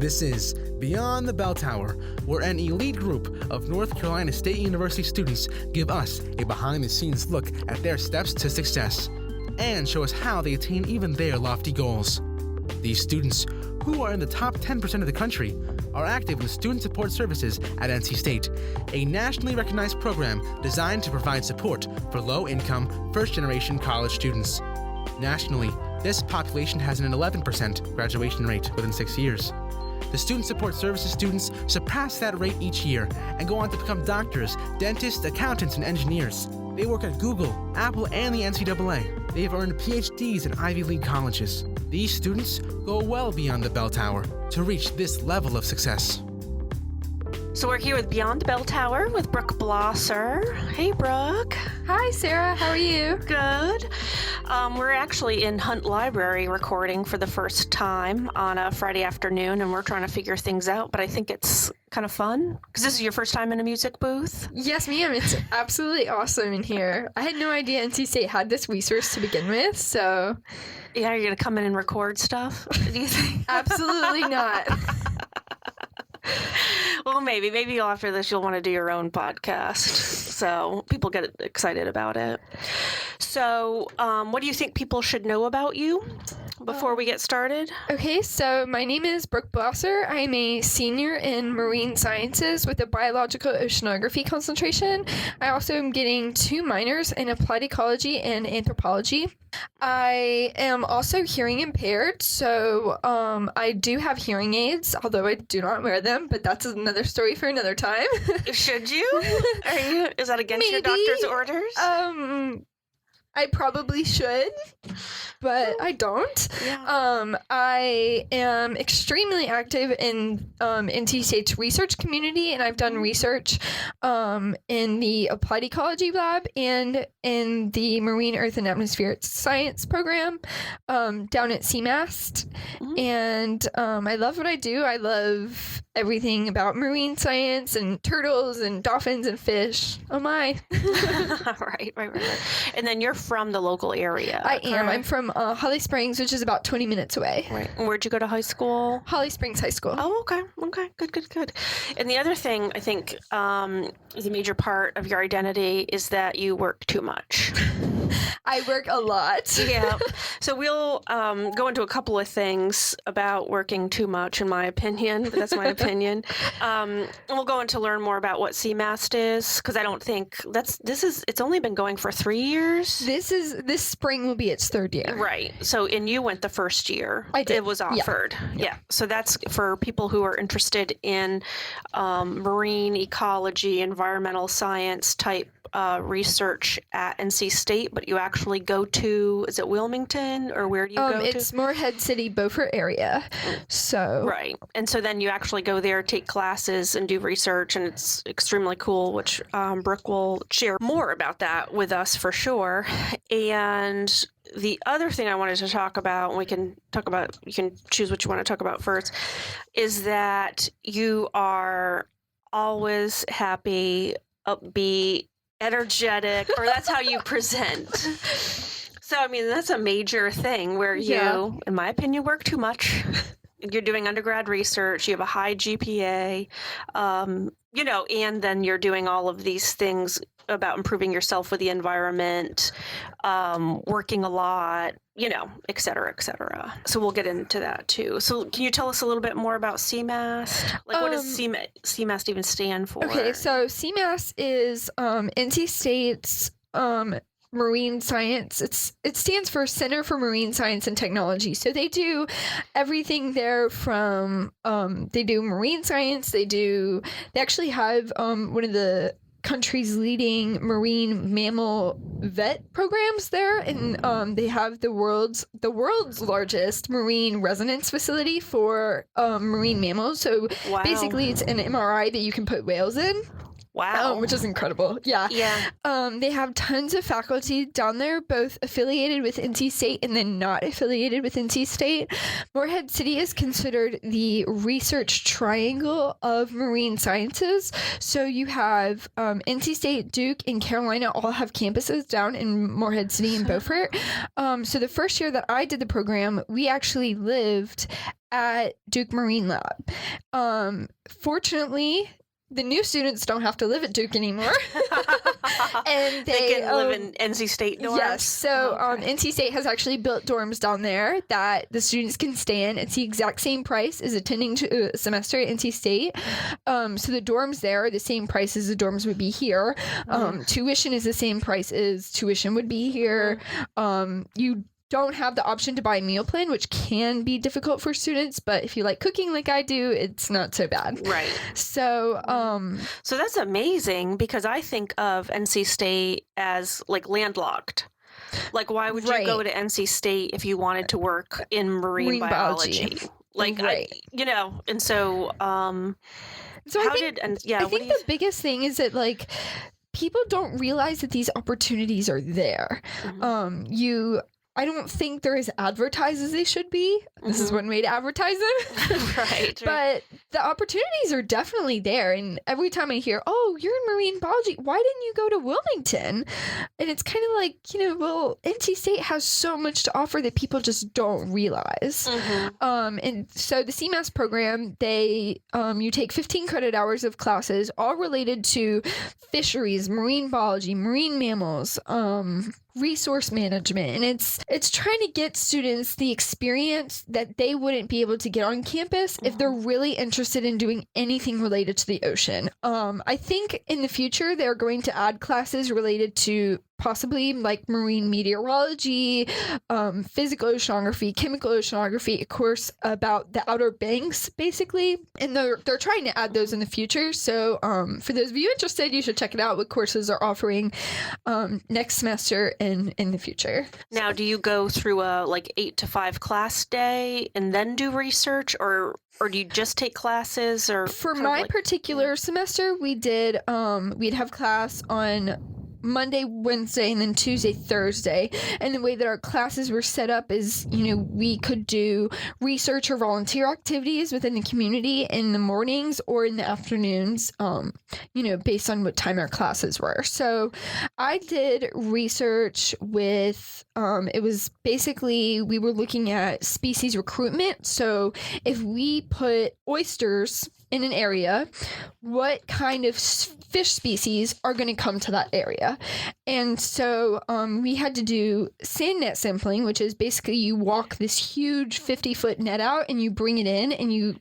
This is Beyond the Bell Tower, where an elite group of North Carolina State University students give us a behind-the-scenes look at their steps to success and show us how they attain even their lofty goals. These students, who are in the top 10% of the country, are active in Student Support Services at NC State, a nationally recognized program designed to provide support for low-income, first-generation college students. Nationally, this population has an 11% graduation rate within 6 years. The Student Support Services students surpass that rate each year and go on to become doctors, dentists, accountants, and engineers. They work at Google, Apple, and the NCAA. They have earned PhDs in Ivy League colleges. These students go well beyond the bell tower to reach this level of success. So we're here with Beyond the Bell Tower with Brooke Blosser. Hey, Brooke. Hi, Sarah. How are you? Good. We're actually in Hunt Library recording for the first time on a Friday afternoon, and we're trying to figure things out, but I think it's kind of fun because this is your first time in a music booth. Yes, ma'am. It's absolutely awesome in here. I had no idea NC State had this resource to begin with, so... Yeah, you're going to come in and record stuff, do you think? Absolutely not. Well, maybe after this you'll want to do your own podcast, so people get excited about it. So what do you think people should know about you before we get started? Okay, so my name is Brooke Blosser. I'm a senior in marine sciences with a biological oceanography concentration. I also am getting 2 minors in applied ecology and anthropology. I am also hearing impaired, so I do have hearing aids, although I do not wear them, but that's another story for another time. Should you? Is that against your Maybe. doctor's orders? I probably should, but I don't. Yeah. I am extremely active in NC State's research community, and I've done research in the Applied Ecology Lab and in the Marine Earth and Atmospheric Science program down at CMAST. Mm-hmm. And I love what I do. I love everything about marine science and turtles and dolphins and fish. Oh my. Right. And then you're from the local area. I am. I'm from Holly Springs, which is about 20 minutes away. Right. And where'd you go to high school? Holly Springs High School. Oh, okay. Good. And the other thing I think is a major part of your identity is that you work too much. I work a lot. Yeah. So we'll go into a couple of things about working too much, in my opinion. But that's my opinion. And we'll go into learn more about what CMAST is, because I don't think it's only been going for 3 years. This spring will be its 3rd year. Right. So, and you went the first year. I did. It was offered. Yeah. So that's for people who are interested in marine ecology, environmental science type research at NC State, but you actually go to, is it Wilmington, or where do you go to? It's Morehead City, Beaufort area. So right. And so then you actually go there, take classes, and do research, and it's extremely cool, which Brooke will share more about that with us for sure. And the other thing I wanted to talk about, and we can talk about, you can choose what you want to talk about first, is that you are always happy, upbeat, energetic, or that's how you present. So, I mean, that's a major thing where you, in my opinion, work too much. You're doing undergrad research, you have a high GPA, and then you're doing all of these things about improving yourself with the environment, working a lot, et cetera, et cetera. So we'll get into that too. So can you tell us a little bit more about CMAST? Like, what does CMAST even stand for? Okay, so CMAST is NC State's marine science. It stands for Center for Marine Science and Technology. So they do everything there from they do marine science. They actually have one of the country's leading marine mammal vet programs there, and they have the world's largest marine resonance facility for marine mammals. So wow. Basically it's an MRI that you can put whales in. Wow. which is incredible. Yeah. They have tons of faculty down there, both affiliated with NC State and then not affiliated with NC State. Morehead City is considered the research triangle of marine sciences. So you have NC State, Duke, and Carolina all have campuses down in Morehead City and Beaufort. So the first year that I did the program, we actually lived at Duke Marine Lab. Fortunately, the new students don't have to live at Duke anymore. And they can live in NC State dorms? Yes. So NC State has actually built dorms down there that the students can stay in. It's the exact same price as attending a semester at NC State. So the dorms there are the same price as the dorms would be here. Tuition is the same price as tuition would be here. You don't have the option to buy a meal plan, which can be difficult for students, but if you like cooking like I do, it's not so bad. Right. So so that's amazing, because I think of NC State as like landlocked. Like, why would you go to NC State if you wanted to work in marine biology? Like, and so I think the biggest thing is that, like, people don't realize that these opportunities are there. I don't think they're as advertised as they should be. This is one way to advertise them. Right. But the opportunities are definitely there. And every time I hear, oh, you're in marine biology, why didn't you go to Wilmington? And it's kind of like, well, NC State has so much to offer that people just don't realize. And so the CMAS program, you take 15 credit hours of classes, all related to fisheries, marine biology, marine mammals, resource management, and it's trying to get students the experience that they wouldn't be able to get on campus if they're really interested in doing anything related to the ocean. I think in the future they're going to add classes related to possibly like marine meteorology, physical oceanography, chemical oceanography, a course about the Outer Banks, basically. And they're trying to add those in the future. So for those of you interested, you should check it out, what courses are offering next semester and in the future. Now, do you go through a 8 to 5 class day and then do research, or do you just take classes? Or for my particular semester, we'd have class on Monday, Wednesday, and then Tuesday, Thursday. And the way that our classes were set up is, we could do research or volunteer activities within the community in the mornings or in the afternoons, based on what time our classes were. So I did research with, it was basically, we were looking at species recruitment. So if we put oysters in an area, what kind of fish species are going to come to that area? And so we had to do sand net sampling, which is basically you walk this huge 50-foot net out and you bring it in, and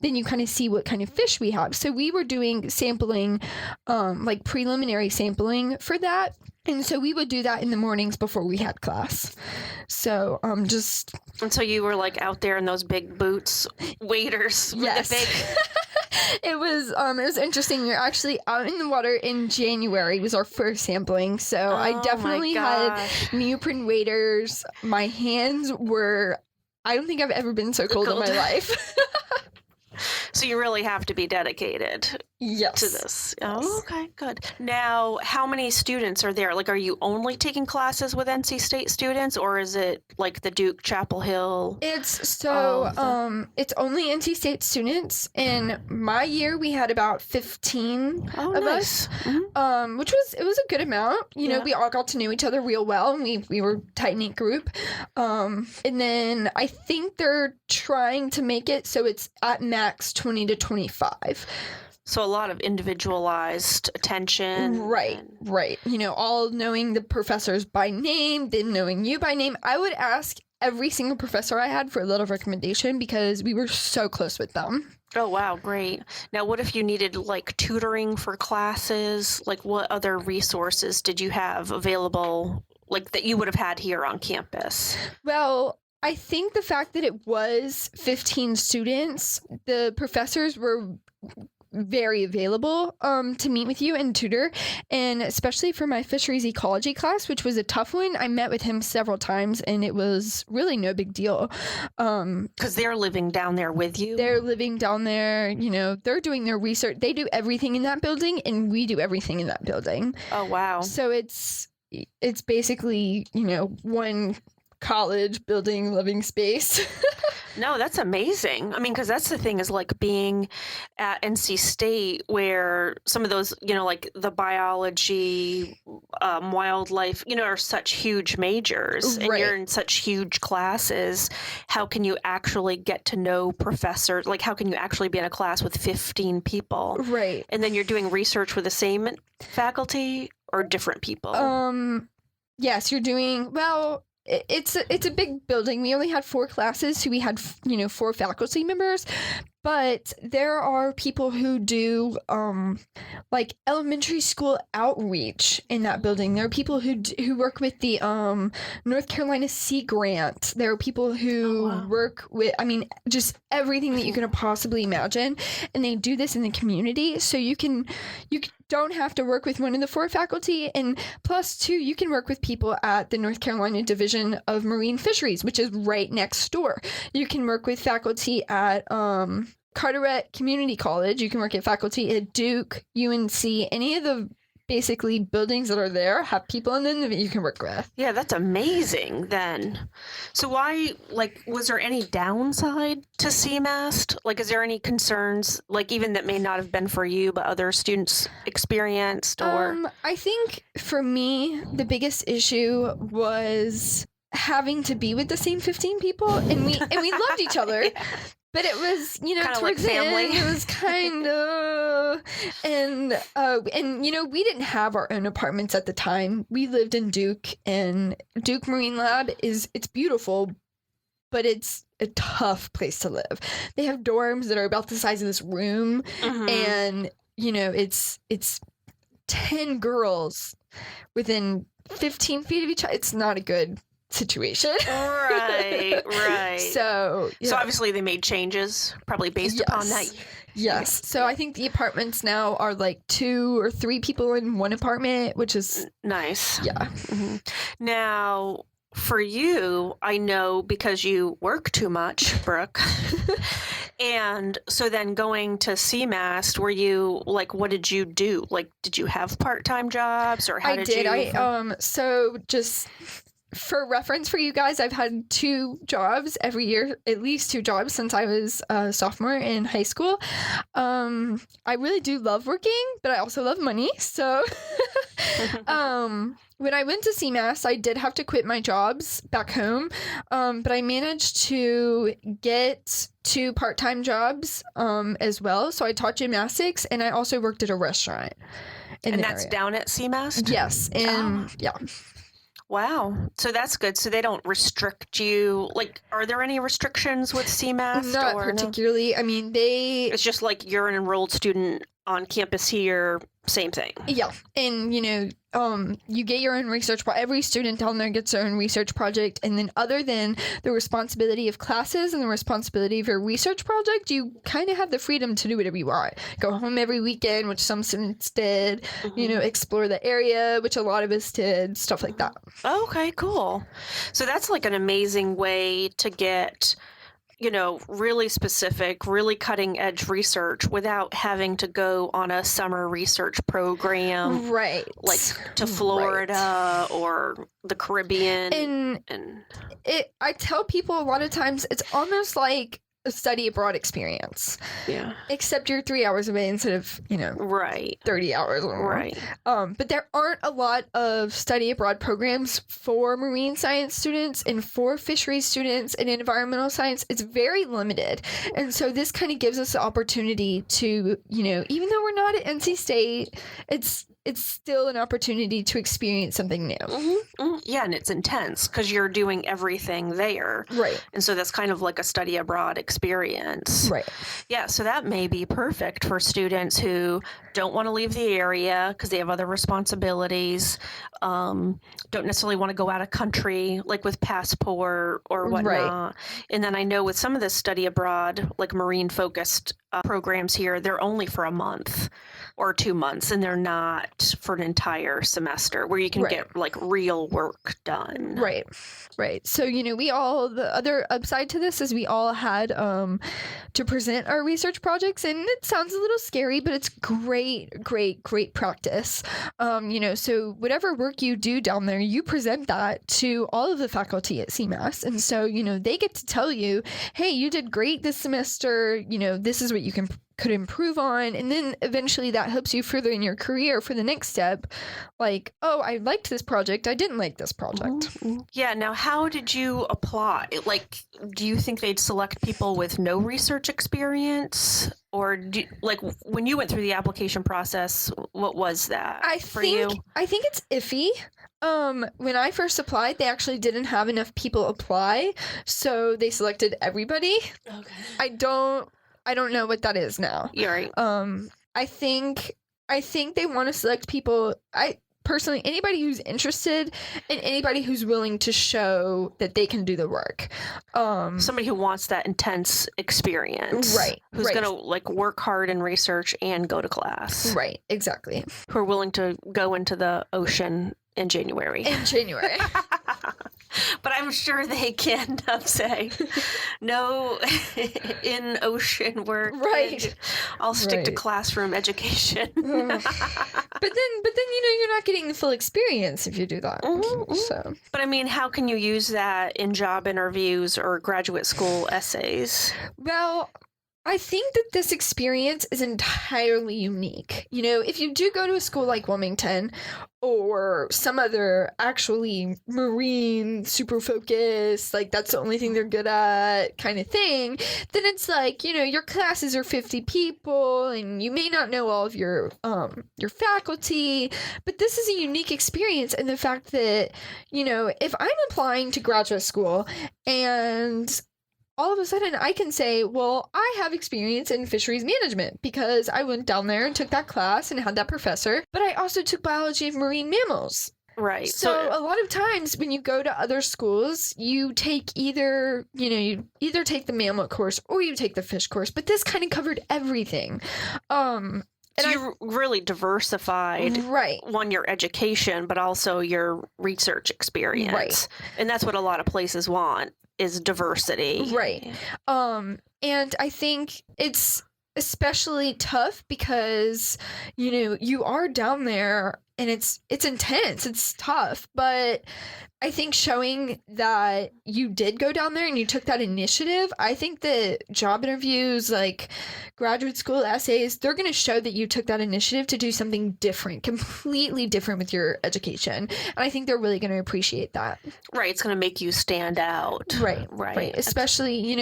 then you kind of see what kind of fish we have. So we were doing sampling, like preliminary sampling for that. And so we would do that in the mornings before we had class. So And so you were like out there in those big boots, waders. Yes. With the big... It was interesting. We were actually out in the water in January was our first sampling. So I definitely had neoprene waders. My hands were, I don't think I've ever been so cold in my life. So you really have to be dedicated to this. Oh, okay, good. Now, how many students are there? Like, are you only taking classes with NC State students, or is it like the Duke, Chapel Hill? It's only NC State students. In my year, we had about 15 of us, which was a good amount. We all got to know each other real well, and we were a tight-knit group. And then I think they're trying to make it so it's at max 20 to 25. So a lot of individualized attention. Right. All knowing the professors by name, them knowing you by name. I would ask every single professor I had for a little recommendation because we were so close with them. Oh, wow. Great. Now, what if you needed like tutoring for classes? Like, what other resources did you have available, like that you would have had here on campus? Well, I think the fact that it was 15 students, the professors were very available to meet with you and tutor. And especially for my fisheries ecology class, which was a tough one, I met with him several times and it was really no big deal. Because they're living down there with you? They're living down there, you know, they're doing their research. They do everything in that building and we do everything in that building. Oh, wow. So it's basically, you know, one college building living space. No, that's amazing. I mean, because that's the thing is like being at NC State where some of those, you know, like the biology, wildlife, you know, are such huge majors and Right. you're in such huge classes. How can you actually get to know professors? Like, how can you actually be in a class with 15 people? Right. And then you're doing research with the same faculty or different people? Yes, you're doing well. It's a big building. We only had 4 classes, so we had 4 faculty members. But there are people who do like elementary school outreach in that building. There are people who work with the North Carolina Sea Grant. There are people who work with, I mean, just everything that you can possibly imagine, and they do this in the community. So you don't have to work with one of the 4 faculty, and plus 2, you can work with people at the North Carolina Division of Marine Fisheries, which is right next door. You can work with faculty at Carteret Community College. You can work at faculty at Duke, UNC, any of the basically buildings that are there have people in them that you can work with. Yeah, that's amazing then. So why, like, was there any downside to CMAST? Like, is there any concerns, like, even that may not have been for you, but other students experienced, or? I think for me, the biggest issue was having to be with the same 15 people, and we loved each other. Yeah. But it was, you know, Kinda towards like the family. end, it was kind of, and you know, we didn't have our own apartments at the time. We lived in Duke, and Duke Marine Lab it's beautiful, but it's a tough place to live. They have dorms that are about the size of this room, Mhm. and you know, it's 10 girls within 15 feet of each other. It's not a good situation. Right. So So obviously they made changes, probably based upon that. Yes. So I think the apartments now are like 2 or 3 people in one apartment, which is Nice. yeah. Mhm. Now, for you, I know because you work too much, Brooke. And so then going to CMAST, were you like, what did you do? Like, did you have part-time jobs, or how I did did. you? So just for reference for you guys, I've had 2 jobs every year, at least 2 jobs since I was a sophomore in high school. I really do love working, but I also love money. So when I went to CMAS, I did have to quit my jobs back home, but I managed to get 2 part-time jobs as well. So I taught gymnastics, and I also worked at a restaurant in And the that's area. down at CMAST? Yes, and yeah. Wow. So that's good. So they don't restrict you. Like, are there any restrictions with CMAST? Not or no? particularly. I mean, It's just like you're an enrolled student on campus here, same thing. yeah, and you know, you get your own research. Every student down there gets their own research project, and then other than the responsibility of classes and the responsibility of your research project, you kind of have the freedom to do whatever you want. Go home every weekend, which some students did. You know, explore the area, which a lot of us did. Stuff like that. Okay, cool. So that's like an amazing way to get, you know, really specific, really cutting edge research without having to go on a summer research program Right. like to Florida or the Caribbean. And I tell people a lot of times it's almost like a study abroad experience, yeah, except you're 3 hours away instead of, you know, right, 30 hours or more. right. But there aren't a lot of study abroad programs for marine science students and for fisheries students and environmental science. It's very limited. And so this kind of gives us the opportunity to, you know, even though we're not at NC State, it's still an opportunity to experience something new. Yeah, and it's intense because you're doing everything there. Right. And so that's kind of like a study abroad experience. Right. Yeah, so that may be perfect for students who don't want to leave the area because they have other responsibilities, don't necessarily want to go out of country, like with passport or whatnot. And then I know with some of the study abroad, like marine focused programs here, they're only for a month or 2 months, and they're not for an entire semester where you can get like real work done. Right. So, we all, the other upside to this is we all had to present our research projects, and it sounds a little scary, but it's great practice. So whatever work you do down there, you present that to all of the faculty at CMAS. And so, they get to tell you, hey, you did great this semester, this is what you could improve on, and then eventually that helps you further in your career for the next step, like, oh, I liked this project, I didn't like this project. Yeah. Now, how did you apply? Like, do you think they'd select people with no research experience, or when you went through the application process, what was that for you? I think it's iffy. When I first applied, they actually didn't have enough people apply, so they selected everybody. Okay. I don't know what that is now. You're right. I think they want to select people. Personally, anybody who's interested and anybody who's willing to show that they can do the work. Somebody who wants that intense experience. Right. Who's going to work hard in research and go to class. Right. Exactly. Who are willing to go into the ocean in January. But I'm sure they can say no in ocean work. Right. I'll stick to classroom education. But then you're not getting the full experience if you do that. So. But I mean, how can you use that in job interviews or graduate school essays? Well, I think that this experience is entirely unique. If you do go to a school like Wilmington or some other actually marine, super focused, like that's the only thing they're good at kind of thing, then it's like, your classes are 50 people and you may not know all of your faculty, but this is a unique experience in the fact that, if I'm applying to graduate school and all of a sudden I can say, well, I have experience in fisheries management because I went down there and took that class and had that professor, but I also took biology of marine mammals. Right. So a lot of times when you go to other schools, you take you either take the mammal course or you take the fish course, but this kind of covered everything. So you really diversified, one, your education, but also your research experience. Right. And that's what a lot of places want, is diversity. Right. And I think it's especially tough because, you are down there and it's intense, it's tough, but I think showing that you did go down there and you took that initiative, I think that job interviews, like graduate school essays, they're going to show that you took that initiative to do something different, completely different with your education. And I think they're really going to appreciate that. Right. It's going to make you stand out. Right. Especially,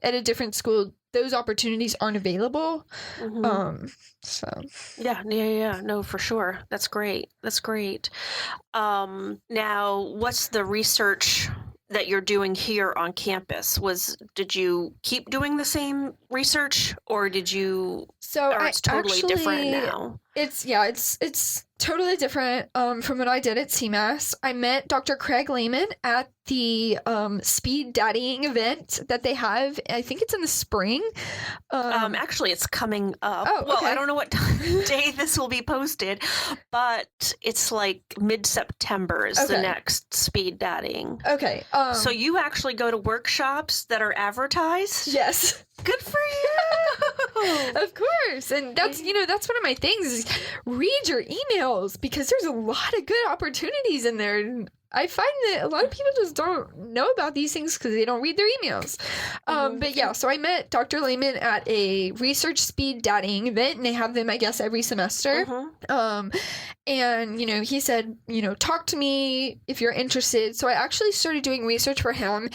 at a different school, those opportunities aren't available. So. Yeah. No, for sure. That's great. Now, what's the research that you're doing here on campus? Did you keep doing the same research, or did you? It's totally different now. It's totally different from what I did at CMAS. I met Dr. Craig Lehman at the speed daddying event that they have. I think it's in the spring. Actually, it's coming up. Oh, okay. Well, I don't know what day this will be posted, but it's like mid-September is the next speed daddying. Okay. So you actually go to workshops that are advertised? Yes. Good for you. Of course. And that's one of my things is read your emails, because there's a lot of good opportunities in there. I find that a lot of people just don't know about these things because they don't read their emails. But yeah, so I met Dr. Lehman at a research speed daddying event, and they have them, I guess, every semester. And, he said, talk to me if you're interested. So I actually started doing research for him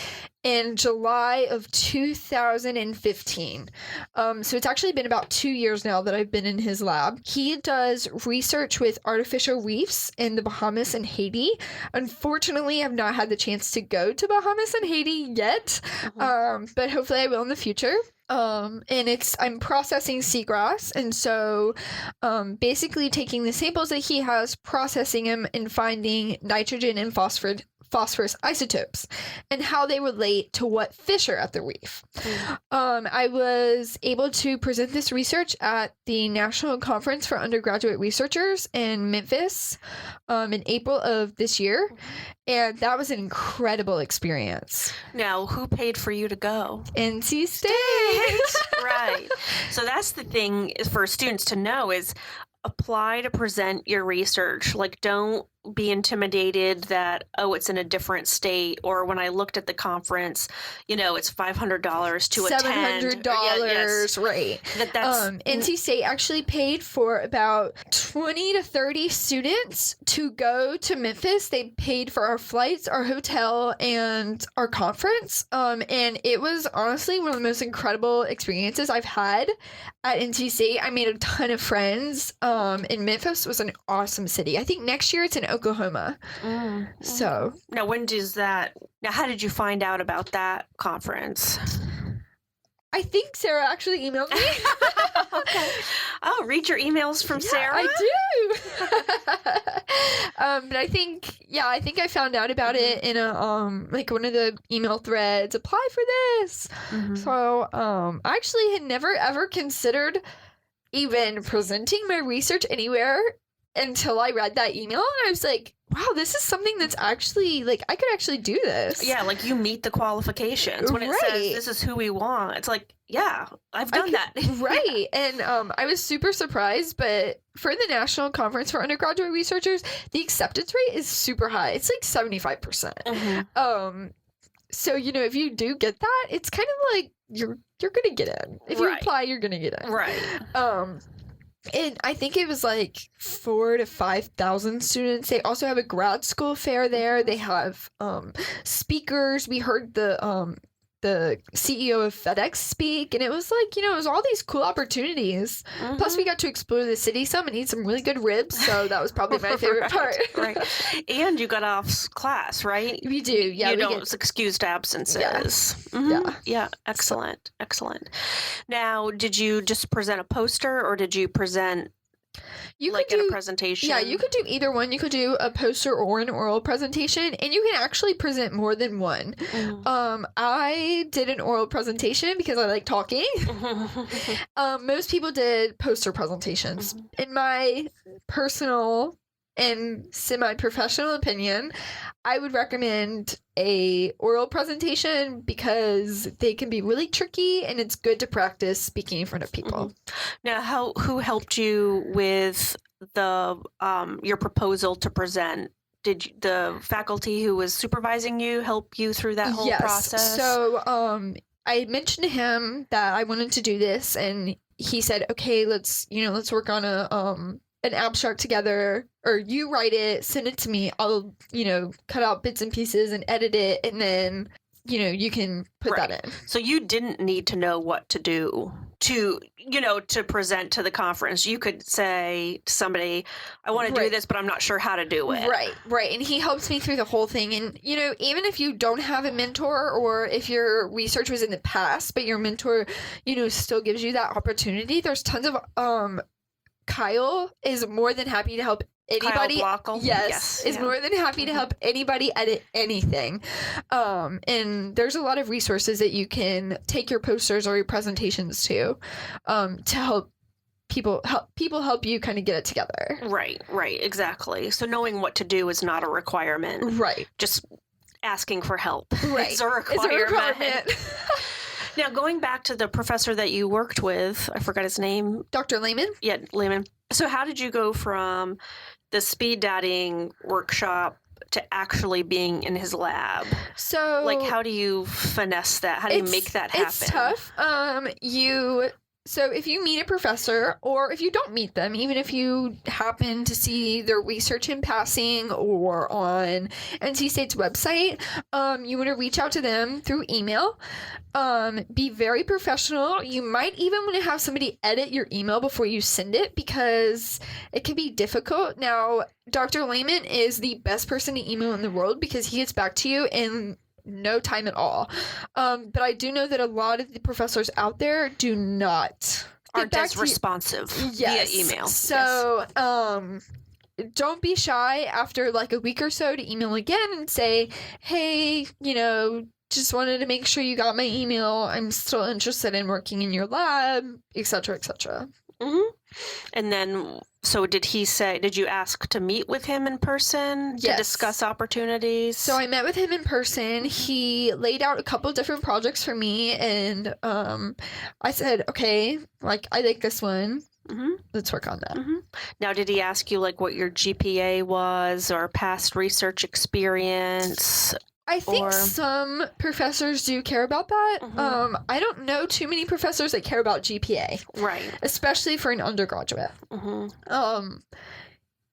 in July of 2015. So it's actually been about 2 years now that I've been in his lab. He does research with artificial reefs in the Bahamas and Haiti. Unfortunately, I've not had the chance to go to Bahamas and Haiti yet, but hopefully I will in the future. And I'm processing seagrass, and so basically taking the samples that he has, processing them, and finding nitrogen and phosphorus isotopes and how they relate to what fish are at the reef. I was able to present this research at the National Conference for Undergraduate Researchers in Memphis in April of this year, and that was an incredible experience. Now, who paid for you to go? NC State! Right. So that's the thing is for students to know is apply to present your research. Like, don't be intimidated that, oh, it's in a different state, or when I looked at the conference, it's $500 to attend. $700, right. That's NC State actually paid for about 20 to 30 students to go to Memphis. They paid for our flights, our hotel, and our conference. And it was honestly one of the most incredible experiences I've had at NC State. I made a ton of friends. And Memphis was an awesome city. I think next year it's in Oklahoma. So now, how did you find out about that conference? I think Sarah actually emailed me. Okay. Oh, read your emails from Sarah? I do. But I think I found out about it in a like one of the email threads. Apply for this. So I actually had never ever considered even presenting my research anywhere until I read that email, and I was like, wow, this is something that's actually, like, I could actually do this. Yeah, like, you meet the qualifications. When it says, this is who we want, it's like, yeah, I've done that. Right. And I was super surprised, but for the National Conference for Undergraduate Researchers, the acceptance rate is super high. It's like 75%. So, if you do get that, it's kind of like you're going to get in. If you apply, you're going to get in. Right. And I think it was like 4,000 to 5,000 students. They also have a grad school fair there. They have speakers. We heard the CEO of FedEx speak, and it was like, it was all these cool opportunities. Plus, we got to explore the city some and eat some really good ribs, so that was probably my favorite part. Right. And you got off class, right? We do, yeah. It's excused absences. Yeah. Yeah, excellent. Now, did you just present a poster, or did you present in a presentation? Yeah, you could do either one. You could do a poster or an oral presentation, and you can actually present more than one. I did an oral presentation because I like talking. Most people did poster presentations. In my personal and semi-professional opinion, I would recommend a oral presentation because they can be really tricky, and it's good to practice speaking in front of people. Now, who helped you with the your proposal to present? Did the faculty who was supervising you help you through that whole process? So I mentioned to him that I wanted to do this, and he said, "Okay, let's work on an abstract together, or you write it, send it to me. I'll, cut out bits and pieces and edit it, and then, you can put that in." So you didn't need to know what to do to present to the conference. You could say to somebody, I want to do this, but I'm not sure how to do it. Right. And he helps me through the whole thing. And, even if you don't have a mentor, or if your research was in the past, but your mentor, still gives you that opportunity, there's tons of, Kyle is more than happy to help anybody. Kyle Blockel? Yes, is more than happy to help anybody edit anything. And there's a lot of resources that you can take your posters or your presentations to help people help you kind of get it together. Right, exactly. So knowing what to do is not a requirement. Right. Just asking for help. Right. It's a requirement. Now, going back to the professor that you worked with, I forgot his name. Dr. Lehman? Yeah, Lehman. So how did you go from the speed dating workshop to actually being in his lab? So, how do you finesse that? How do you make that happen? It's tough. So if you meet a professor, or if you don't meet them, even if you happen to see their research in passing or on NC State's website, you want to reach out to them through email. Be very professional. You might even want to have somebody edit your email before you send it, because it can be difficult. Now, Dr. Lehman is the best person to email in the world because he gets back to you in no time at all. But I do know that a lot of the professors out there do not aren't as responsive via email. So don't be shy after like a week or so to email again and say, hey, just wanted to make sure you got my email. I'm still interested in working in your lab, etc., etc. Mm-hmm. And then, so did you ask to meet with him in person to Yes. discuss opportunities? So I met with him in person. He laid out a couple different projects for me, and I said, okay, like, I like this one. Mm-hmm. Let's work on that. Mm-hmm. Now, did he ask you like what your GPA was or past research experience? I think Or- some professors do care about that. Mhm. I don't know too many professors that care about GPA, Right. especially for an undergraduate. Mm-hmm.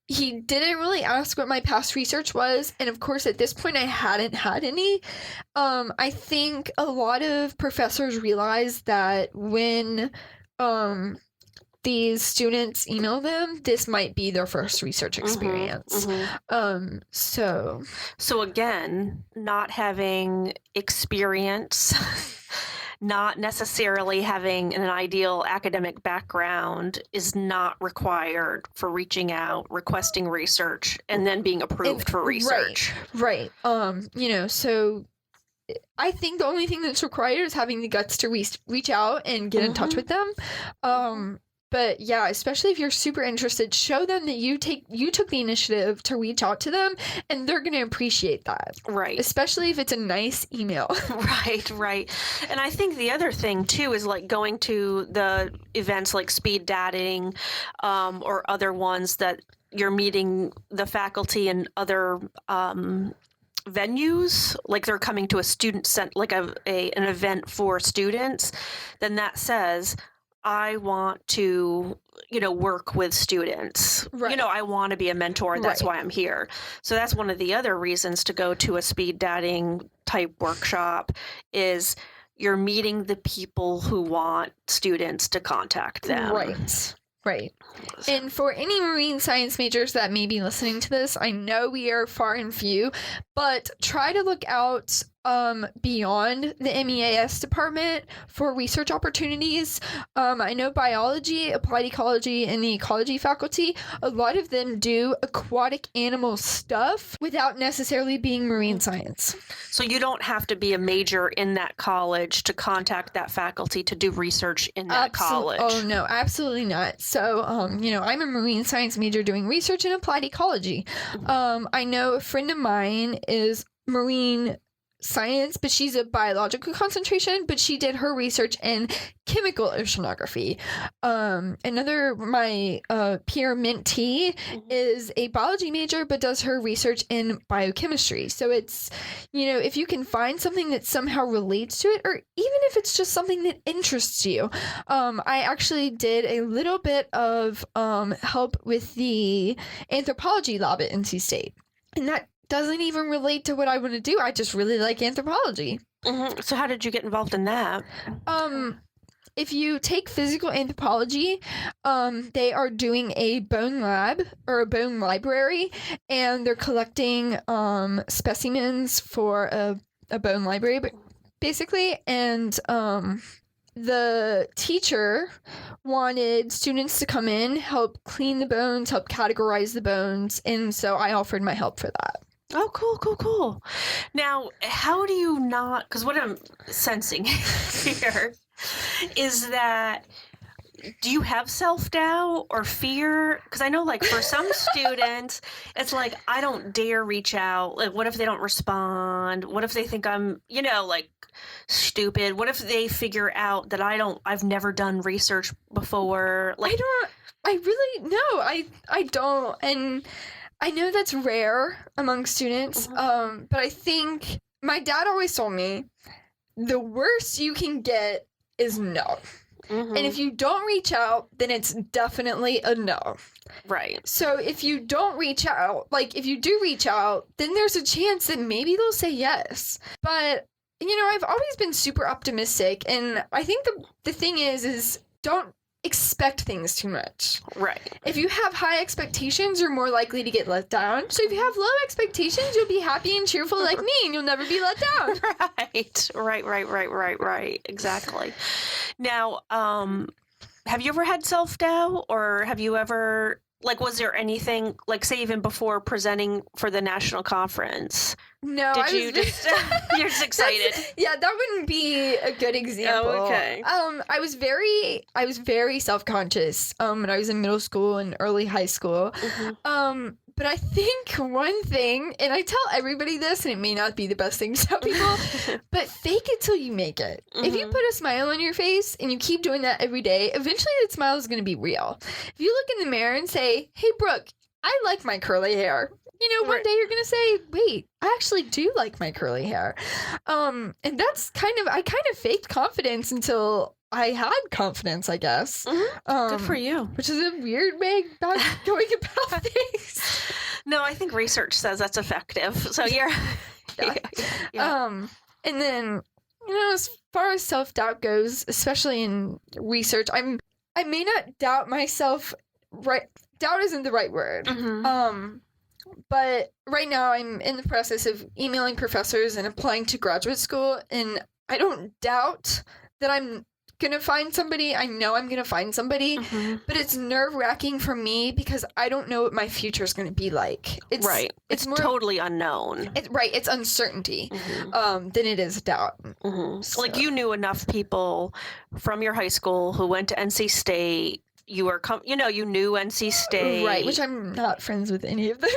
He didn't really ask what my past research was, and of course at this point I hadn't had any. I think a lot of professors realize that when these students email them, this might be their first research experience. Mm-hmm. So again, not having experience, not necessarily having an ideal academic background is not required for reaching out, requesting research, and then being approved for research. Right. So I think the only thing that's required is having the guts to reach out and get in touch with them. But yeah, especially if you're super interested, show them that you took the initiative to reach out to them, and they're going to appreciate that. Right. Especially if it's a nice email. Right. And I think the other thing too is like going to the events like speed dating, or other ones that you're meeting the faculty and other venues, like they're coming to a student like an event for students. Then that says, I want to, work with students. Right. I want to be a mentor. That's Right. why I'm here. So that's one of the other reasons to go to a speed dating type workshop is you're meeting the people who want students to contact them. Right. And for any marine science majors that may be listening to this, I know we are far and few, but try to look out beyond the MEAS department for research opportunities. I know biology, applied ecology, and the ecology faculty, a lot of them do aquatic animal stuff without necessarily being marine science. So you don't have to be a major in that college to contact that faculty to do research in that college. Oh, no, absolutely not. So, I'm a marine science major doing research in applied ecology. I know a friend of mine is marine science, but she's a biological concentration, but she did her research in chemical oceanography. My peer mentee is a biology major, but does her research in biochemistry. So it's, if you can find something that somehow relates to it, or even if it's just something that interests you. I actually did a little bit of help with the anthropology lab at NC State, and that doesn't even relate to what I want to do. I just really like anthropology. Mm-hmm. So how did you get involved in that? If you take physical anthropology, they are doing a bone lab or a bone library, and they're collecting specimens for a bone library, basically. And the teacher wanted students to come in, help clean the bones, help categorize the bones, and so I offered my help for that. Oh, cool. Now, how do you not, because what I'm sensing here is that, do you have self-doubt or fear? Because I know, like, for some students, it's like, I don't dare reach out. Like, what if they don't respond? What if they think I'm, like, stupid? What if they figure out that I've never done research before? Like, I don't. And I know that's rare among students, but I think my dad always told me the worst you can get is no. mm-hmm. And if you don't reach out, then it's definitely a no. Right. So if you don't reach out, like if you do reach out, then there's a chance that maybe they'll say yes. But, I've always been super optimistic, and I think the thing is don't expect things too much. Right. If you have high expectations, you're more likely to get let down. So if you have low expectations, you'll be happy and cheerful like me, and you'll never be let down. Right. Exactly. Now, have you ever had self-doubt, or have you ever Like, was there anything, like, say, even before presenting for the national conference? No, Did you just, you're just excited? Yeah, that wouldn't be a good example. Oh, okay. I was very self-conscious when I was in middle school and early high school. But I think one thing, and I tell everybody this, and it may not be the best thing to tell people, but fake it till you make it. If you put a smile on your face and you keep doing that every day, eventually that smile is going to be real. If you look in the mirror and say, hey, Brooke, I like my curly hair. You know, one day you're going to say, wait, I actually do like my curly hair. And that's I kind of faked confidence until I had confidence, I guess. Good for you. Which is a weird way about going about things. No, I think research says that's effective. So you're... And then, you know, as far as self-doubt goes, especially in research, I may not doubt myself, right? Doubt isn't the right word. But right now I'm in the process of emailing professors and applying to graduate school, and I don't doubt that I'm going to find somebody. I know I'm going to find somebody, but it's nerve-wracking for me because I don't know what my future is going to be like. It's more totally unknown. It's uncertainty than it is doubt. So. Like, you knew enough people from your high school who went to NC State. You were, you knew NC State. Right, which I'm not friends with any of them.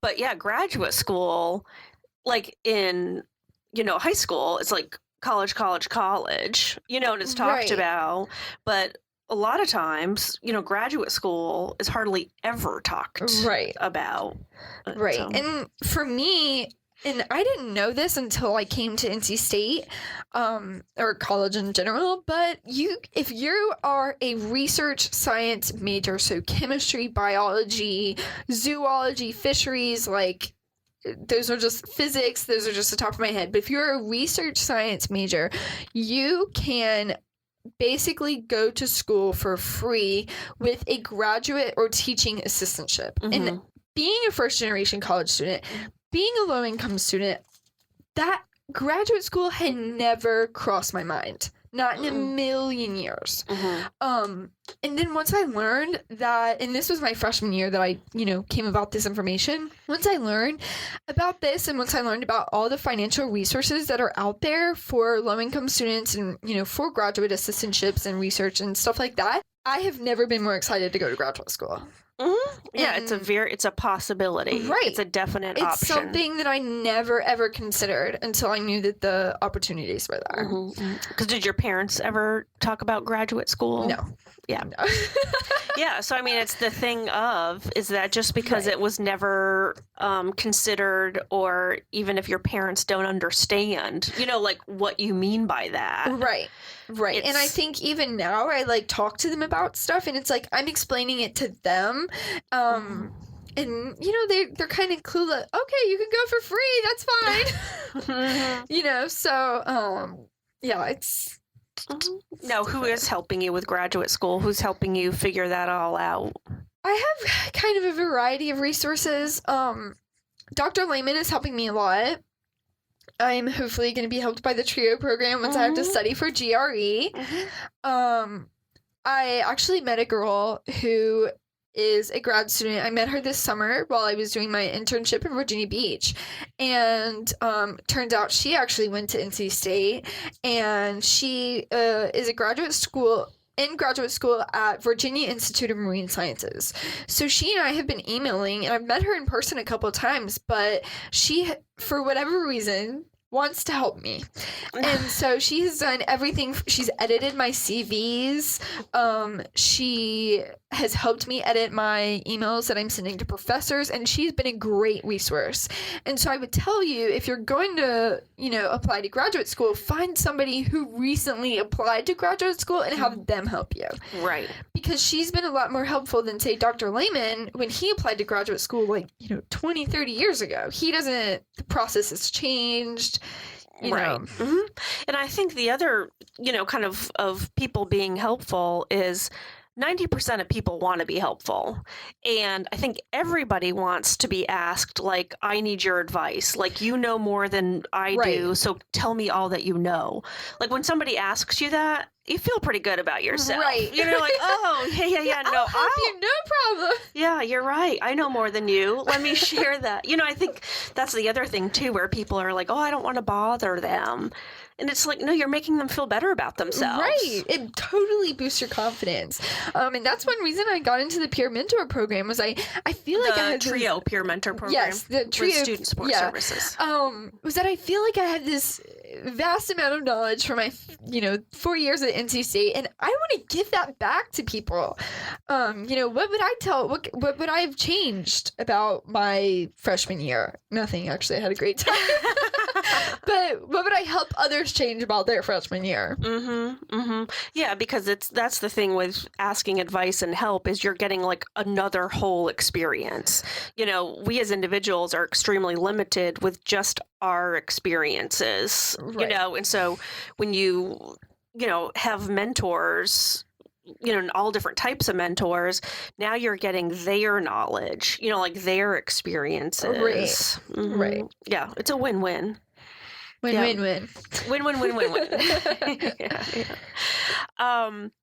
But yeah, graduate school, like in, high school, it's like college, and it's talked about. But a lot of times, graduate school is hardly ever talked about. Right. So. And for me, and I didn't know this until I came to NC State, or college in general, but if you are a research science major, so chemistry, biology, zoology, fisheries, like those are just physics, those are just the top of my head, but if you're a research science major, you can basically go to school for free with a graduate or teaching assistantship. And being a first generation college student, being a low-income student, that graduate school had never crossed my mind. Not in a million years. And then once I learned that, and this was my freshman year that I, came about this information. Once I learned about this, and once I learned about all the financial resources that are out there for low-income students and, for graduate assistantships and research and stuff like that, I have never been more excited to go to graduate school. Yeah, it's a possibility. Right. It's a definite option. It's something that I never, ever considered until I knew that the opportunities were there. Because did your parents ever talk about graduate school? No. Yeah. No. Yeah, so I mean, it's the thing is that just because it was never considered, or even if your parents don't understand, like what you mean by that. Right. And I think even now I talk to them about stuff, and it's like I'm explaining it to them. And they're kind of clueless. Okay, you can go for free. That's fine. So yeah, it's. Now, who is helping you with graduate school? Who's helping you figure that all out? I have kind of a variety of resources. Dr. Lehman is helping me a lot. I'm hopefully going to be helped by the TRIO program once I have to study for GRE. I actually met a girl who is a grad student. I met her this summer while I was doing my internship in Virginia Beach. And turns out she actually went to NC State, and she is in graduate school at Virginia Institute of Marine Sciences. So she and I have been emailing, and I've met her in person a couple of times, but she, for whatever reason, wants to help me. And so she has done everything. She's edited my CVs. She has helped me edit my emails that I'm sending to professors, and she's been a great resource. And so I would tell you, if you're going to, apply to graduate school, find somebody who recently applied to graduate school and have them help you. Right. Because she's been a lot more helpful than, say, Dr. Lehman when he applied to graduate school 20, 30 years ago. The process has changed. Right. And I think the other, kind of people being helpful is 90% of people want to be helpful. And I think everybody wants to be asked, I need your advice. You know more than I do, so tell me all that you know. When somebody asks you that, you feel pretty good about yourself. Right. You're like, oh, yeah. No, I'll help you, no problem. yeah, you're right. I know more than you. Let me share that. I think that's the other thing too, where people are like, oh, I don't want to bother them. And it's like, no, you're making them feel better about themselves. Right. It totally boosts your confidence. And that's one reason I got into the peer mentor program was I feel like I had TRIO peer mentor program. Yes, the TRIO with student support services. Was that I feel like I had this vast amount of knowledge from my 4 years at NC State, and I want to give that back to people. What would I tell? What would I have changed about my freshman year? Nothing, actually. I had a great time. But what would I help others change about their freshman year? Yeah, because that's the thing with asking advice and help is you're getting like another whole experience. We as individuals are extremely limited with just our experiences, Right. and so when you have mentors, and all different types of mentors, now you're getting their knowledge, like their experiences. Right. Yeah, it's a win-win. Win-win-win. Win.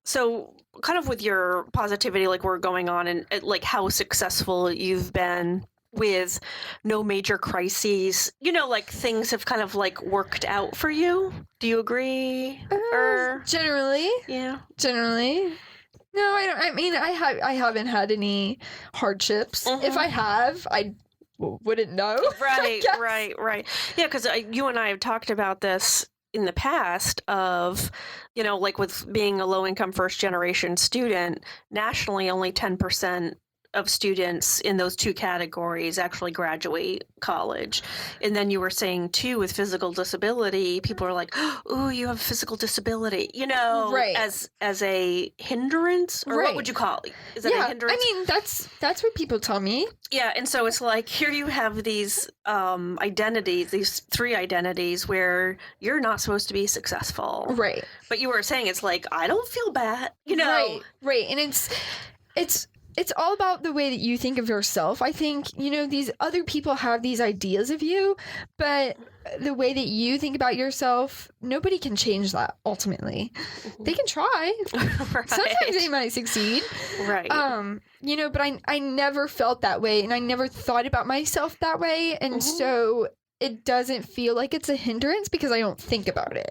So kind of with your positivity, like we're going on and like how successful you've been with no major crises, like things have kind of like worked out for you. Do you agree? Generally. Yeah. Generally. No, I don't. I mean, I haven't had any hardships. If I have, I wouldn't know. Right. Yeah, because you and I have talked about this in the past of, like with being a low-income first-generation student, nationally only 10% of students in those two categories actually graduate college. And then you were saying too, with physical disability, people are like, oh, you have physical disability, Right. as a hindrance, or Right. what would you call it? Is that a hindrance? I mean, that's what people tell me. Yeah, and so it's like here you have these identities, these three identities where you're not supposed to be successful. Right. But you were saying it's like, I don't feel bad, Right. And it's all about the way that you think of yourself. I think, these other people have these ideas of you, but the way that you think about yourself, nobody can change that ultimately. They can try. Right. Sometimes they might succeed. Right. But I never felt that way, and I never thought about myself that way, and so it doesn't feel like it's a hindrance because I don't think about it.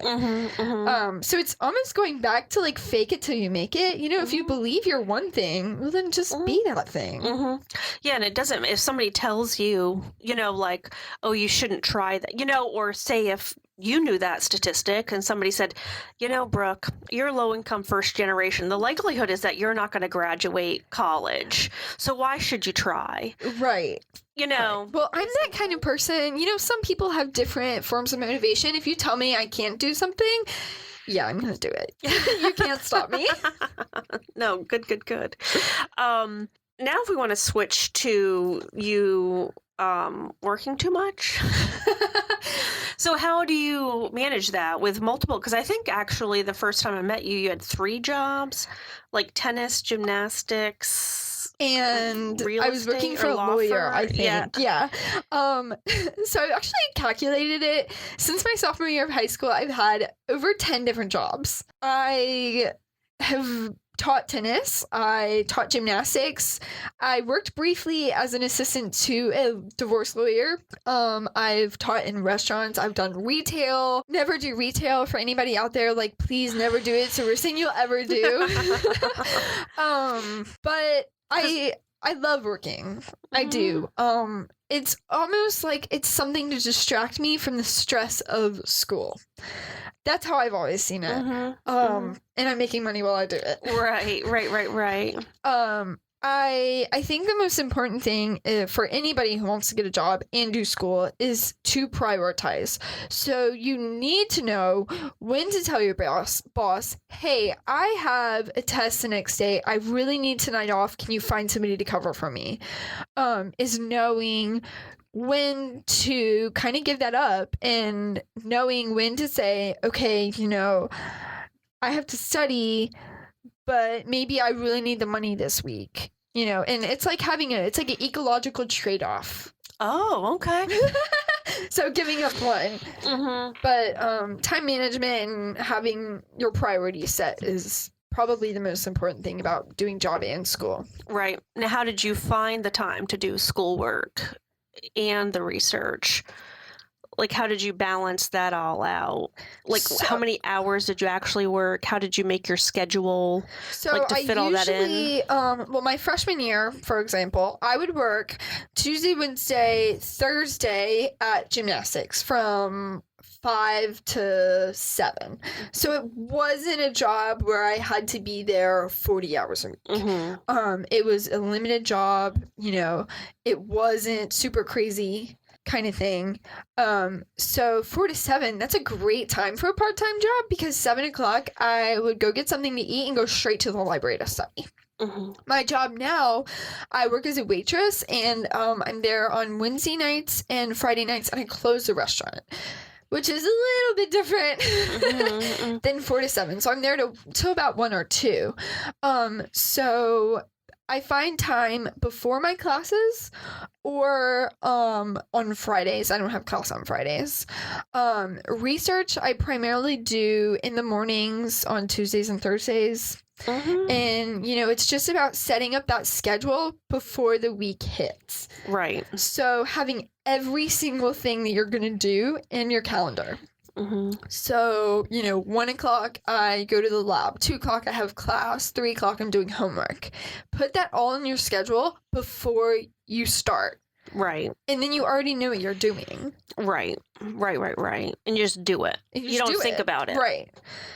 So it's almost going back to like fake it till you make it. If you believe you're one thing, well then just be that thing. Yeah, and it doesn't, if somebody tells you, like, oh, you shouldn't try that, or say if you knew that statistic and somebody said, Brooke, you're low income first generation, the likelihood is that you're not going to graduate college. So why should you try? Right. Right. Well, I'm that kind of person. Some people have different forms of motivation. If you tell me I can't do something, yeah, I'm going to do it. You can't stop me. No, good. Now if we want to switch to you working too much. So how do you manage that with multiple? Because I think actually the first time I met you, you had 3 jobs, like tennis, gymnastics, and real I was working estate for or a law lawyer, firm? I think. Yeah. So I've actually calculated it. Since my sophomore year of high school, I've had over 10 different jobs. I have taught tennis. I taught gymnastics. I worked briefly as an assistant to a divorce lawyer. I've taught in restaurants. I've done retail. Never do retail for anybody out there. Like, please never do it. It's the worst thing you'll ever do. But I love working. I do. It's almost like it's something to distract me from the stress of school. That's how I've always seen it. And I'm making money while I do it. Right. I think the most important thing for anybody who wants to get a job and do school is to prioritize. So you need to know when to tell your boss, hey, I have a test the next day. I really need tonight off. Can you find somebody to cover for me? Is knowing when to kind of give that up and knowing when to say, okay, I have to study, but maybe I really need the money this week. And it's like it's like an ecological trade-off. Oh, okay. So giving up one. But time management and having your priorities set is probably the most important thing about doing job and school. Right. Now, how did you find the time to do schoolwork and the research? Like, how did you balance that all out? Like, how many hours did you actually work? How did you make your schedule, like, to fit all that in? Well, my freshman year, for example, I would work Tuesday, Wednesday, Thursday at gymnastics from 5 to 7. So it wasn't a job where I had to be there 40 hours a week. It was a limited job, you know, it wasn't super crazy kind of thing. So 4 to 7, that's a great time for a part-time job because 7 o'clock I would go get something to eat and go straight to the library to study. My job now, I work as a waitress and I'm there on Wednesday nights and Friday nights and I close the restaurant, which is a little bit different than 4 to 7. So I'm there till about 1 or 2. So I find time before my classes or on Fridays. I don't have class on Fridays. Research I primarily do in the mornings on Tuesdays and Thursdays. And, you know, it's just about setting up that schedule before the week hits. Right. So having every single thing that you're going to do in your calendar. So, you know, 1 o'clock I go to the lab, 2 o'clock I have class, 3 o'clock I'm doing homework. Put that all in your schedule before you start. Right. And then you already know what you're doing. Right. And you just do it. You don't think about it. Right.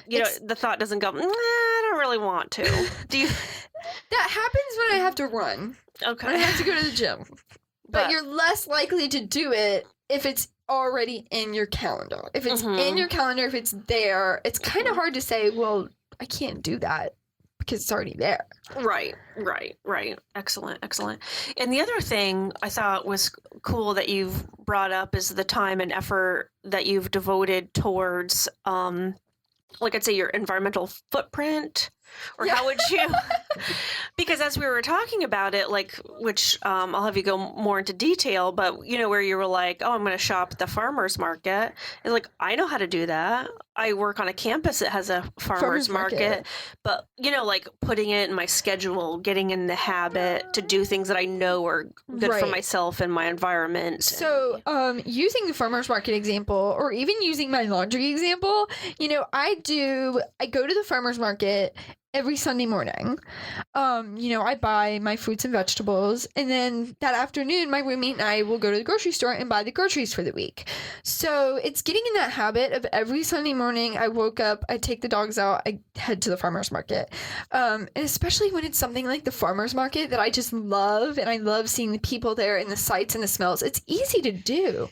You know, the thought doesn't go, I don't really want to. Do you? That happens when I have to run. Okay. When I have to go to the gym. But you're less likely to do it if it's already in your calendar. If it's in your calendar, if it's there, it's kind of hard to say, well, I can't do that because it's already there. Right. Excellent. And the other thing I thought was cool that you've brought up is the time and effort that you've devoted towards, like I'd say your environmental footprint, or how would you, because as we were talking about it, like, which I'll have you go more into detail, but you know, where you were like, oh, I'm going to shop at the farmer's market. And like, I know how to do that. I work on a campus that has a farmer's market, but you know, like putting it in my schedule, getting in the habit to do things that I know are good for myself and my environment. So, using the farmer's market example, or even using my laundry example, you know, I go to the farmer's market every Sunday morning. You know, I buy my fruits and vegetables, and then that afternoon, my roommate and I will go to the grocery store and buy the groceries for the week. So it's getting in that habit of every Sunday morning, I woke up, I take the dogs out, I head to the farmer's market. And especially when it's something like the farmer's market that I just love, and I love seeing the people there and the sights and the smells. It's easy to do.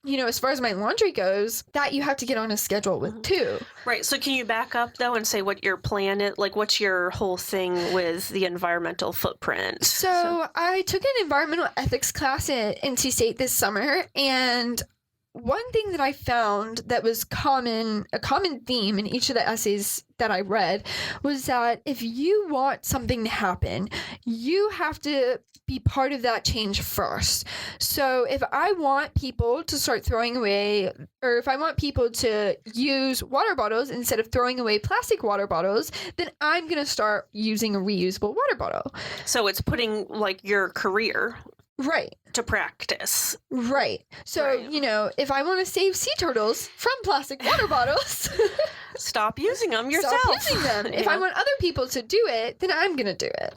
You know, as far as my laundry goes, that you have to get on a schedule with too. Right. So can you back up though and say what your plan is? Like, what's your whole thing with the environmental footprint? So I took an environmental ethics class at NC State this summer, and one thing that I found that was a common theme in each of the essays that I read was that if you want something to happen, you have to be part of that change first. So if I want people to start throwing away, or if I want people to use water bottles instead of throwing away plastic water bottles, then I'm going to start using a reusable water bottle. So it's putting like your career to practice. Right. So, you know, if I want to save sea turtles from plastic water bottles, stop using them yourself. Stop using them. If I want other people to do it, then I'm going to do it.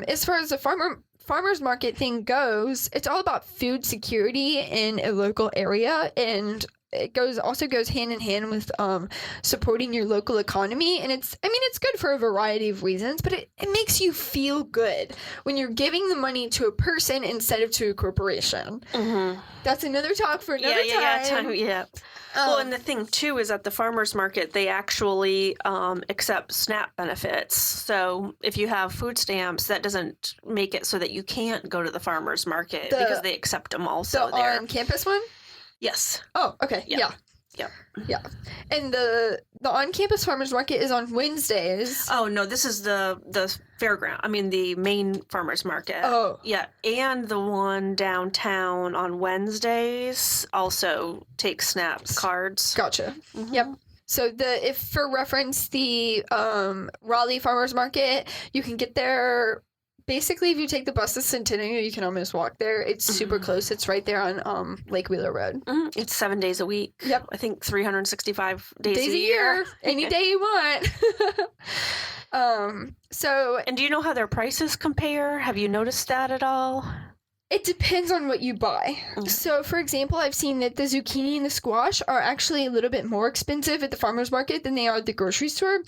As far as the farmer's market thing goes, it's all about food security in a local area, and it also goes hand in hand with supporting your local economy. And it's good for a variety of reasons, but it makes you feel good when you're giving the money to a person instead of to a corporation. That's another talk for another time. Well, and the thing too is at the farmer's market, they actually accept SNAP benefits. So if you have food stamps, that doesn't make it so that you can't go to the farmer's market because they accept them also the there. On-campus one? Yes. Oh, okay. Yeah. Yep. Yeah. And the on-campus farmers market is on Wednesdays. Oh no, this is the fairground. I mean the main farmers market. Oh. Yeah, and the one downtown on Wednesdays also takes SNAP cards. Gotcha. Yep. So if for reference, the Raleigh Farmers Market, you can get there. Basically, if you take the bus to Centennial, you can almost walk there. It's super close. It's right there on Lake Wheeler Road. It's 7 days a week. Yep. I think 365 days a year. Any day you want. So And do you know how their prices compare? Have you noticed that at all? it depends on what you buy. So, for example, I've seen that the zucchini and the squash are actually a little bit more expensive at the farmer's market than they are at the grocery store,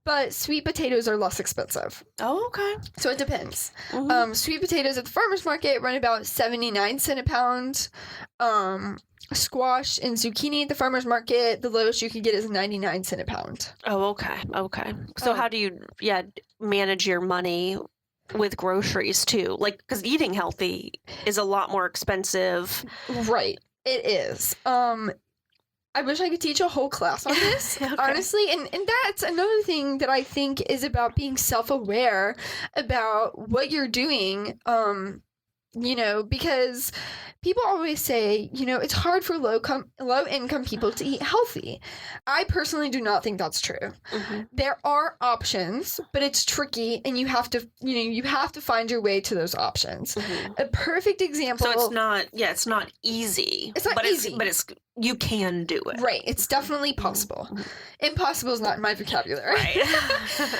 but sweet potatoes are less expensive. Oh, okay. So it depends. Sweet potatoes at the farmer's market run about 79 cents a pound. Squash and zucchini at the farmer's market, the lowest you can get is 99 cents a pound. Oh, okay. Okay. So how do you manage your money with groceries too? Like, because eating healthy is a lot more expensive. Right. It is. I wish I could teach a whole class on this, honestly. And that's another thing that I think is about being self-aware about what you're doing, because people always say, it's hard for low-income people to eat healthy. I personally do not think that's true. There are options, but it's tricky, and you have to find your way to those options. A perfect example. So it's not easy. It's not easy. But you can do it. Right. It's definitely possible. Impossible is not in my vocabulary. Right.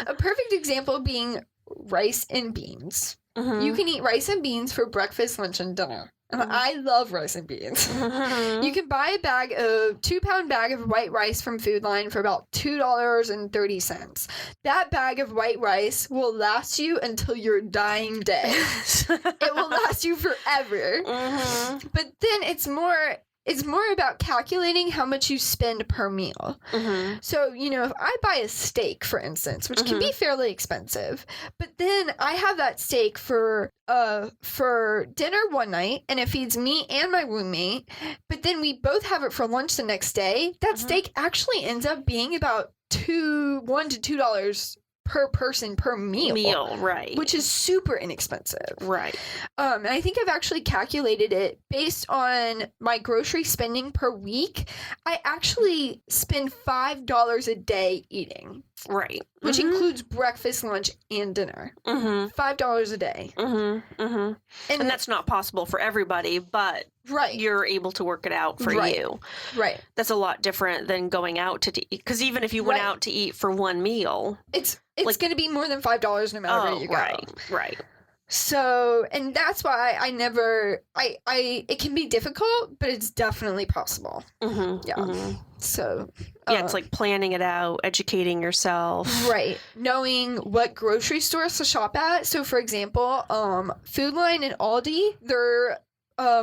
A perfect example being rice and beans. You can eat rice and beans for breakfast, lunch, and dinner. I love rice and beans. You can buy a 2-pound bag of white rice from Food Line for about $2.30. That bag of white rice will last you until your dying day. It will last you forever. But then it's more about calculating how much you spend per meal. So, if I buy a steak, for instance, which can be fairly expensive, but then I have that steak for dinner one night, and it feeds me and my roommate, but then we both have it for lunch the next day, that steak actually ends up being about $1 to $2 per person per meal. Right. Which is super inexpensive. Right. And I think I've actually calculated it based on my grocery spending per week. I actually spend $5 a day eating. Right. Which includes breakfast, lunch, and dinner. $5 a day. And that's not possible for everybody, but you're able to work it out for you. Right. That's a lot different than going out to eat. Because even if you went out to eat for one meal, it's going to be more than $5 no matter where you go. Right. So, and that's why it can be difficult, but it's definitely possible. So, it's like planning it out, educating yourself. Right. Knowing what grocery stores to shop at. So, for example, Food Line and Aldi, their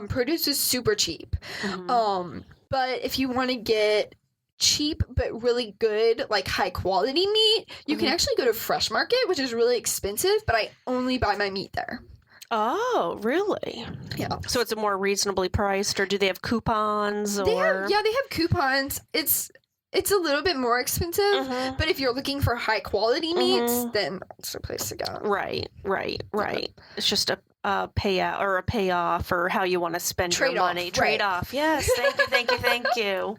produce is super cheap. But if you want to get cheap but really good, like high quality meat, you can actually go to Fresh Market, which is really expensive, but I only buy my meat there. Oh, really? Yeah. So it's a more reasonably priced, or do they have coupons? They have coupons. It's a little bit more expensive, but if you're looking for high quality meats, then that's the place to go. Right. It's just a payout or a payoff, or how you want to spend your money. Trade-off. Yes. Thank you.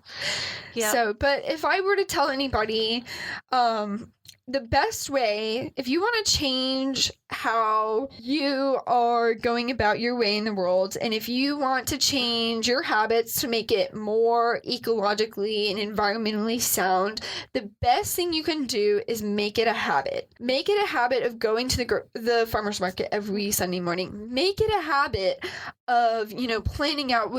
Yeah. So, but if I were to tell anybody, the best way, if you want to change how you are going about your way in the world, and if you want to change your habits to make it more ecologically and environmentally sound, the best thing you can do is make it a habit. Make it a habit of going to the farmer's market every Sunday morning. Make it a habit of, planning out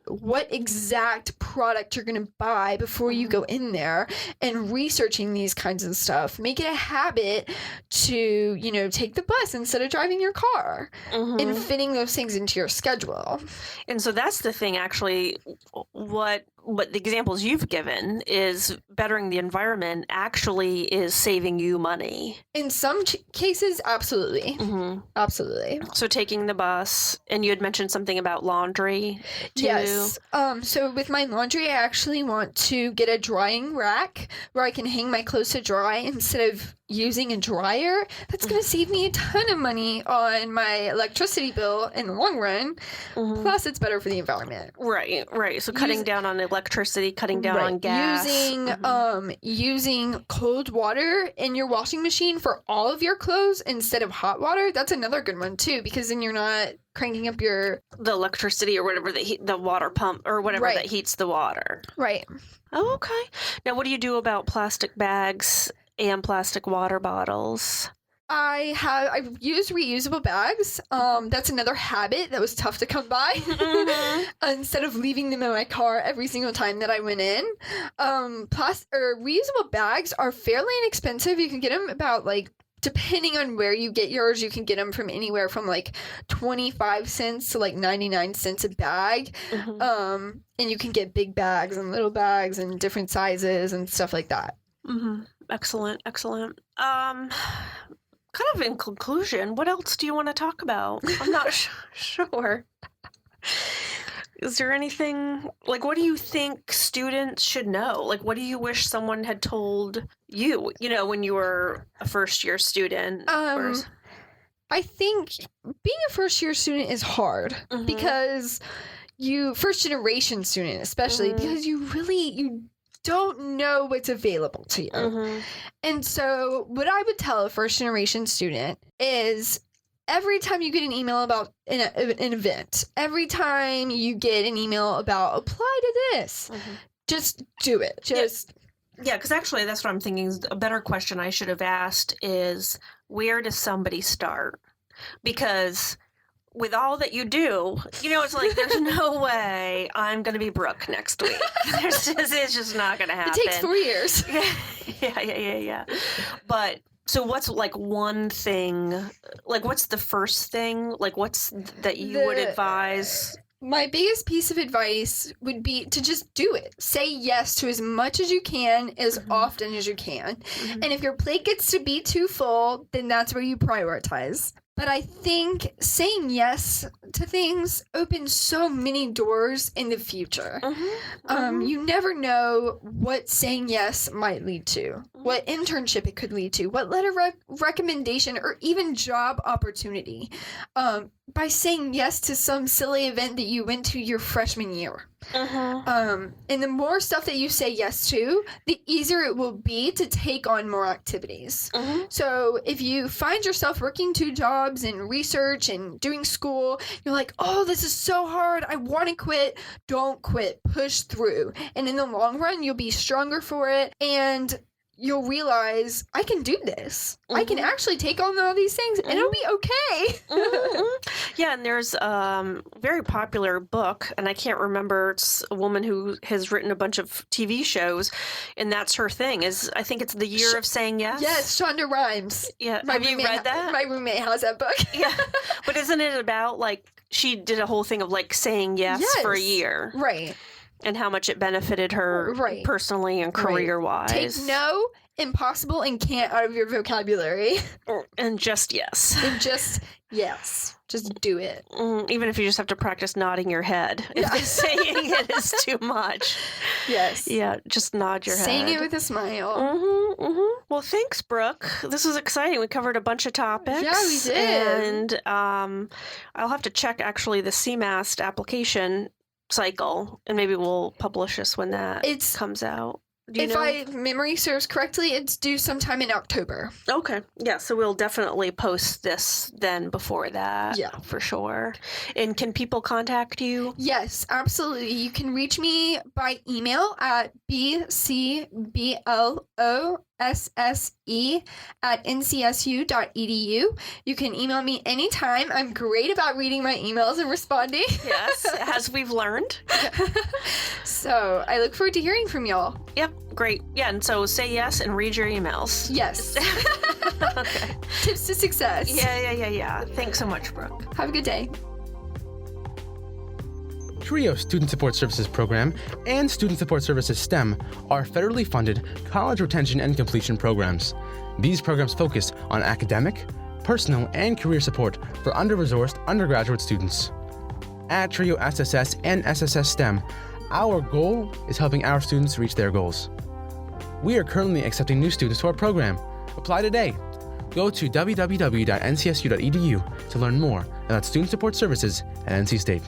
what exact product you're going to buy before you go in there, and researching these kinds of stuff. Make it a habit to, take the bus instead of driving your car, and fitting those things into your schedule. And so that's the thing, actually, what what the examples you've given is bettering the environment actually is saving you money. In some cases, absolutely. Mm-hmm. Absolutely. So taking the bus, and you had mentioned something about laundry too. Yes. So with my laundry, I actually want to get a drying rack where I can hang my clothes to dry instead of using a dryer. That's going to save me a ton of money on my electricity bill in the long run. Mm-hmm. Plus, it's better for the environment. Right. So cutting down on electricity, cutting down on gas. Using cold water in your washing machine for all of your clothes instead of hot water. That's another good one too, because then you're not cranking up the electricity or whatever the water pump or whatever that heats the water. Right. Oh, okay. Now, what do you do about plastic bags and plastic water bottles? I've used reusable bags. That's another habit that was tough to come by. Mm-hmm. Instead of leaving them in my car every single time that I went in. Reusable bags are fairly inexpensive. You can get them about depending on where you get yours, you can get them from anywhere from 25 cents to 99 cents a bag. Mm-hmm. And you can get big bags and little bags and different sizes and stuff like that. Mm-hmm. Excellent. Kind of in conclusion, what else do you want to talk about? I'm not sure. Is there anything, what do you think students should know? What do you wish someone had told you, when you were a first-year student? I think being a first-year student is hard because first-generation student especially, because you don't know what's available to you. Mm-hmm. And so what I would tell a first-generation student is every time you get an email about an event, every time you get an email about apply to this, just do it. Yeah, because actually that's what I'm thinking is a better question I should have asked is where does somebody start? Because with all that you do, it's there's no way I'm going to be Brooke next week. It's just not going to happen. It takes 4 years. Yeah. But so what's one thing, what's the first thing, what's that you would advise? My biggest piece of advice would be to just do it. Say yes to as much as you can, as often as you can. Mm-hmm. And if your plate gets to be too full, then that's where you prioritize. But I think saying yes to things opens so many doors in the future. You never know what saying yes might lead to, what internship it could lead to, what letter recommendation, or even job opportunity. By saying yes to some silly event that you went to your freshman year. And the more stuff that you say yes to, the easier it will be to take on more activities. So if you find yourself working 2 jobs and research and doing school, you're like, oh, this is so hard. I want to quit. Don't quit. Push through. And in the long run, you'll be stronger for it. And you'll realize I can do this. I can actually take on all these things and it'll be okay. Yeah, and there's a very popular book, and I can't remember, it's a woman who has written a bunch of TV shows, and that's her thing, I think it's The Year of Saying Yes. Yes, Shonda Rhimes. Yeah, have you read that? My roommate has that book. Yeah, but isn't it about, she did a whole thing of, saying yes for a year. Right. And how much it benefited her personally and career-wise. Take no, impossible, and can't out of your vocabulary. And just yes. And just yes. Just do it. Even if you just have to practice nodding your head. If saying it is too much. Yes. Yeah, just nod your head. Saying it with a smile. Well, thanks, Brooke. This was exciting. We covered a bunch of topics. Yeah, we did. And I'll have to check, actually, the CMAST application cycle, and maybe we'll publish this when that comes out. If my memory serves correctly, it's due sometime in October. Okay. Yeah, so we'll definitely post this then before that. Yeah. For sure. And can people contact you? Yes, absolutely. You can reach me by email at bcblosse@ncsu.edu. You can email me anytime. I'm great about reading my emails and responding. Yes, as we've learned. So I look forward to hearing from y'all. Yep, great. Yeah, and so say yes and read your emails. Yes. Okay. Tips to success. Yeah. Thanks so much, Brooke. Have a good day. TRIO Student Support Services Program and Student Support Services STEM are federally funded college retention and completion programs. These programs focus on academic, personal, and career support for under-resourced undergraduate students. At TRIO SSS and SSS STEM, our goal is helping our students reach their goals. We are currently accepting new students to our program. Apply today. Go to www.ncsu.edu to learn more about student support services at NC State.